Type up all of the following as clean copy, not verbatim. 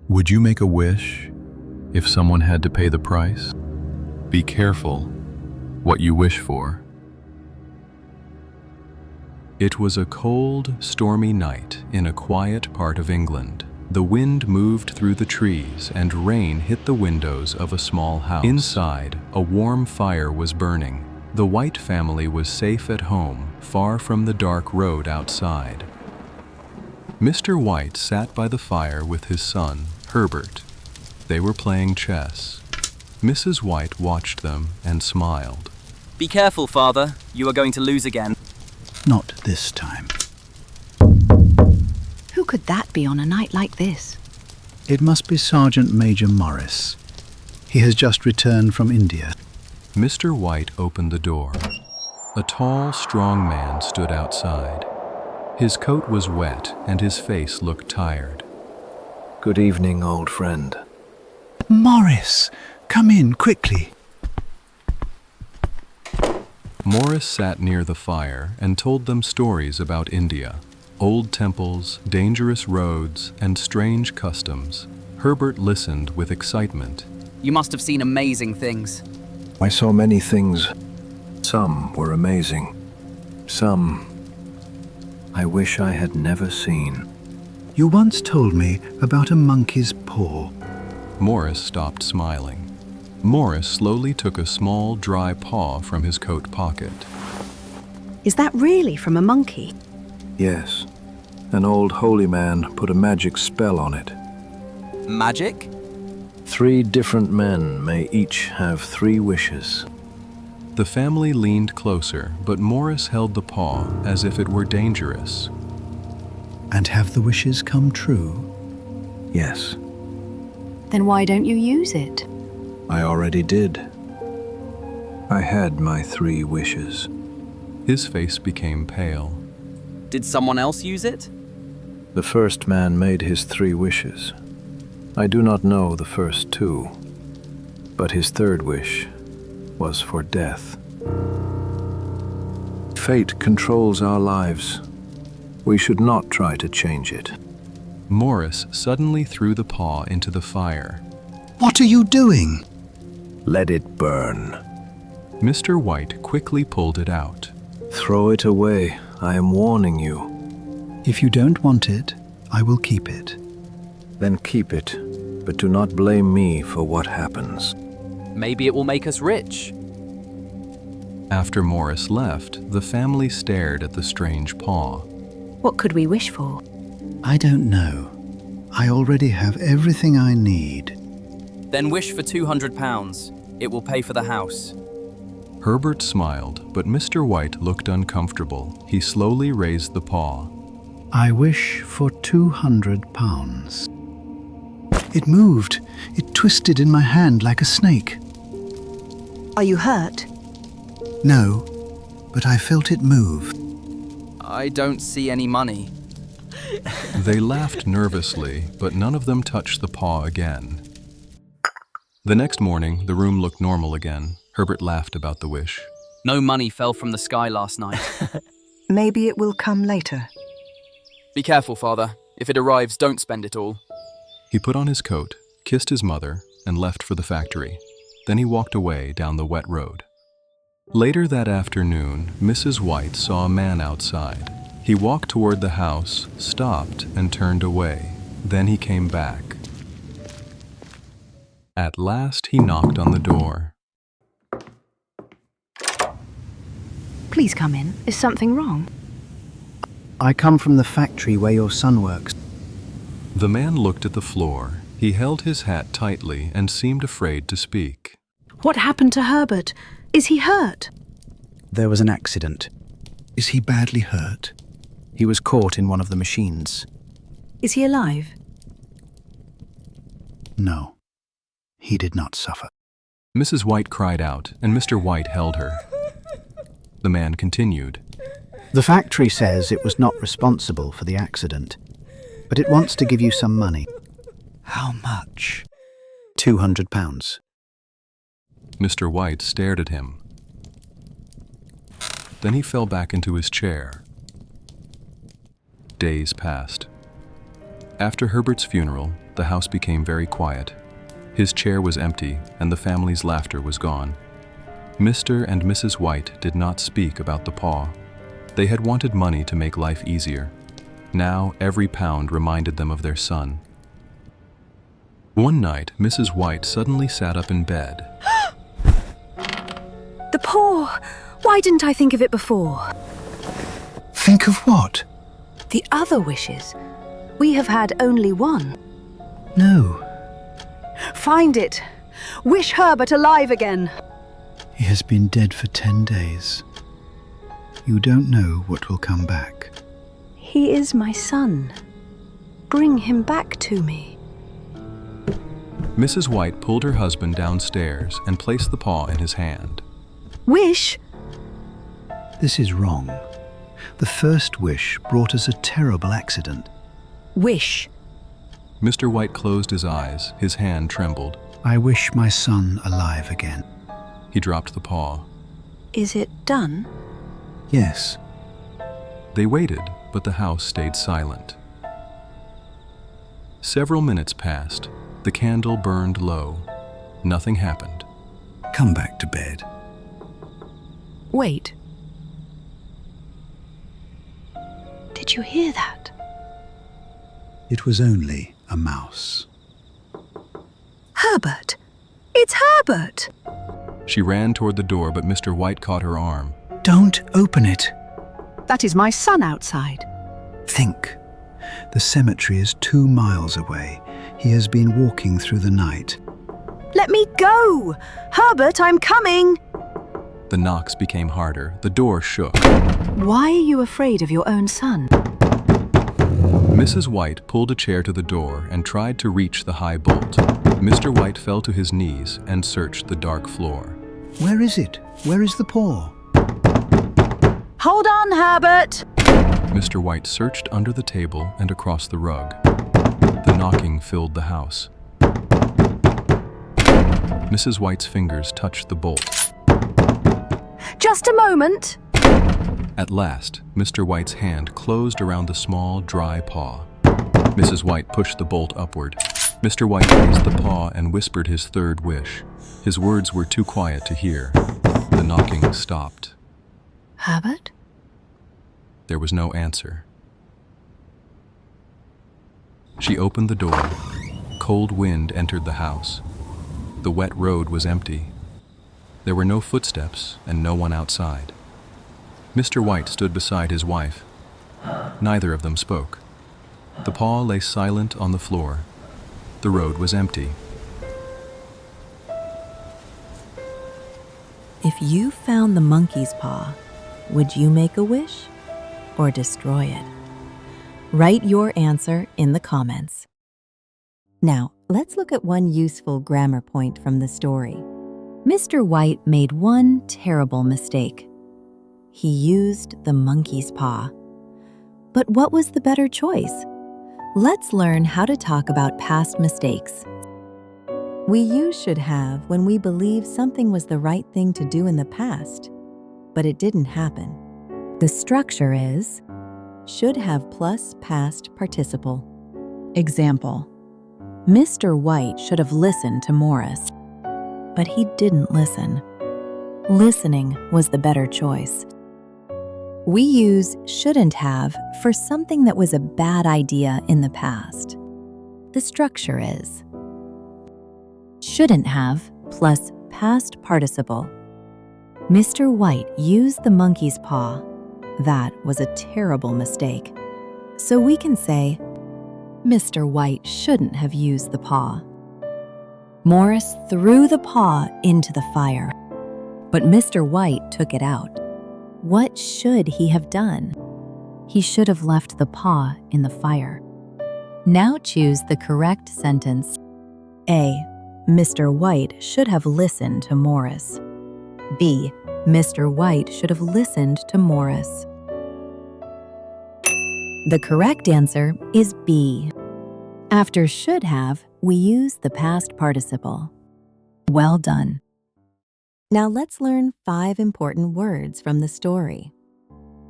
Would you make a wish if someone had to pay the price? Be careful what you wish for. It was a cold, stormy night in a quiet part of England. The wind moved through the trees and rain hit the windows of a small house. Inside, a warm fire was burning. The White family was safe at home, far from the dark road outside. Mr. White sat by the fire with his son, Herbert. They were playing chess. Mrs. White watched them and smiled. Be careful, Father. You are going to lose again. Not this time. Who could that be on a night like this? It must be Sergeant Major Morris. He has just returned from India. Mr. White opened the door. A tall, strong man stood outside. His coat was wet and his face looked tired. Good evening, old friend. Morris, come in quickly. Morris sat near the fire and told them stories about India. Old temples, dangerous roads, and strange customs. Herbert listened with excitement. You must have seen amazing things. I saw many things. Some were amazing. Some I wish I had never seen. You once told me about a monkey's paw. Morris stopped smiling. Morris slowly took a small, dry paw from his coat pocket. Is that really from a monkey? Yes. An old holy man put a magic spell on it. Magic? 3 different men may each have 3 wishes. The family leaned closer, but Morris held the paw as if it were dangerous. And have the wishes come true? Yes, Then why don't you use it? I already did. I had my 3 wishes. His face became pale. Did someone else use it? The first man made his 3 wishes. I do not know the first 2, but his 3rd wish was for death. Fate controls our lives. We should not try to change it. Morris suddenly threw the paw into the fire. What are you doing? Let it burn. Mr. White quickly pulled it out. Throw it away. I am warning you. If you don't want it, I will keep it. Then keep it, but do not blame me for what happens. Maybe it will make us rich. After Morris left, the family stared at the strange paw. What could we wish for? I don't know. I already have everything I need. Then wish for £200. It will pay for the house. Herbert smiled, but Mr. White looked uncomfortable. He slowly raised the paw. I wish for £200. It moved. It twisted in my hand like a snake. Are you hurt? No, but I felt it move. I don't see any money. They laughed nervously, but none of them touched the paw again. The next morning, the room looked normal again. Herbert laughed about the wish. No money fell from the sky last night. Maybe it will come later. Be careful, Father. If it arrives, don't spend it all. He put on his coat, kissed his mother, and left for the factory. Then he walked away down the wet road. Later that afternoon, Mrs. White saw a man outside. He walked toward the house, stopped, and turned away. Then he came back. At last, he knocked on the door. Please come in. Is something wrong? I come from the factory where your son works. The man looked at the floor. He held his hat tightly and seemed afraid to speak. What happened to Herbert? Is he hurt? There was an accident. Is he badly hurt? He was caught in one of the machines. Is he alive? No, he did not suffer. Mrs. White cried out, and Mr. White held her. The man continued. The factory says it was not responsible for the accident, but it wants to give you some money. How much? £200. Mr. White stared at him. Then he fell back into his chair. Days passed. After Herbert's funeral, the house became very quiet. His chair was empty, and the family's laughter was gone. Mr. and Mrs. White did not speak about the paw. They had wanted money to make life easier. Now every pound reminded them of their son. One night, Mrs. White suddenly sat up in bed. The paw! Why didn't I think of it before? Think of what? The other wishes. We have had only one. No, Find it. Wish Herbert alive again. he has been dead for 10 days. You don't know what will come back. He is my son. Bring him back to me. Mrs. White pulled her husband downstairs and placed the paw in his hand. Wish? This is wrong. The first wish brought us a terrible accident. Wish. Mr. White closed his eyes, his hand trembled. I wish my son alive again. He dropped the paw. Is it done? Yes. They waited, but the house stayed silent. Several minutes passed. The candle burned low. Nothing happened. Come back to bed. Wait. Did you hear that? It was only a mouse. Herbert! It's Herbert! She ran toward the door, but Mr. White caught her arm. Don't open it. That is my son outside. Think. The cemetery is 2 miles away. He has been walking through the night. Let me go! Herbert, I'm coming! The knocks became harder. The door shook. Why are you afraid of your own son? Mrs. White pulled a chair to the door and tried to reach the high bolt. Mr. White fell to his knees and searched the dark floor. Where is it? Where is the paw? Hold on, Herbert! Mr. White searched under the table and across the rug. The knocking filled the house. Mrs. White's fingers touched the bolt. Just a moment! At last, Mr. White's hand closed around the small, dry paw. Mrs. White pushed the bolt upward. Mr. White raised the paw and whispered his third wish. His words were too quiet to hear. The knocking stopped. Herbert? There was no answer. She opened the door. Cold wind entered the house. The wet road was empty. There were no footsteps and no one outside. Mr. White stood beside his wife. Neither of them spoke. The paw lay silent on the floor. The road was empty. If you found the monkey's paw, would you make a wish or destroy it? Write your answer in the comments. Now, let's look at one useful grammar point from the story. Mr. White made one terrible mistake. He used the monkey's paw. But what was the better choice? Let's learn how to talk about past mistakes. We use should have when we believe something was the right thing to do in the past, but it didn't happen. The structure is should have plus past participle. Example: Mr. White should have listened to Morris, but he didn't listen. Listening was the better choice. We use shouldn't have for something that was a bad idea in the past. The structure is shouldn't have plus past participle. Mr. White used the monkey's paw. That was a terrible mistake. So we can say, Mr. White shouldn't have used the paw. Morris threw the paw into the fire, but Mr. White took it out. What should he have done? He should have left the paw in the fire. Now choose the correct sentence. A. Mr. White should have listened to Morris. B. Mr. White should have listened to Morris. The correct answer is B. After should have, we use the past participle. Well done. Now let's learn 5 important words from the story.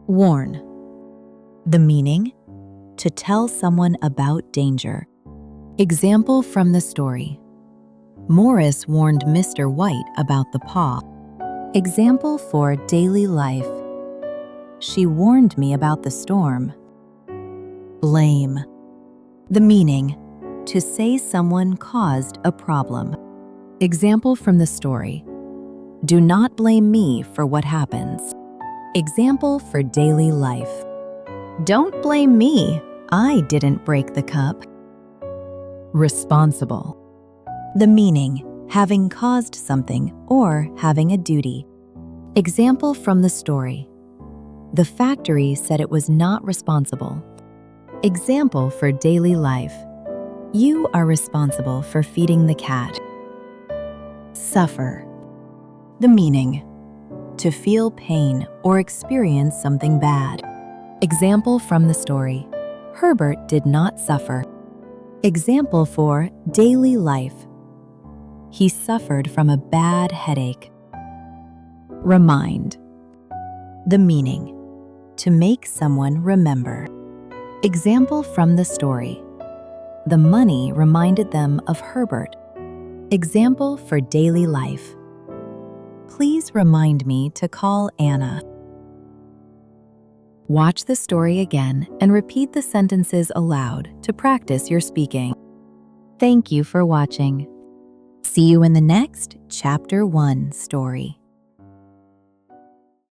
Warn. The meaning: to tell someone about danger. Example from the story. Morris warned Mr. White about the paw. Example for daily life. She warned me about the storm. Blame. The meaning: to say someone caused a problem. Example from the story. Do not blame me for what happens. Example for daily life. Don't blame me. I didn't break the cup. Responsible. The meaning: having caused something or having a duty. Example from the story. The factory said it was not responsible. Example for daily life. You are responsible for feeding the cat. Suffer. The meaning: to feel pain or experience something bad. Example from the story. Herbert did not suffer. Example for daily life. He suffered from a bad headache. Remind. The meaning: to make someone remember. Example from the story. The money reminded them of Herbert. Example for daily life. Please remind me to call Anna. Watch the story again and repeat the sentences aloud to practice your speaking. Thank you for watching. See you in the next Chapter 1 story.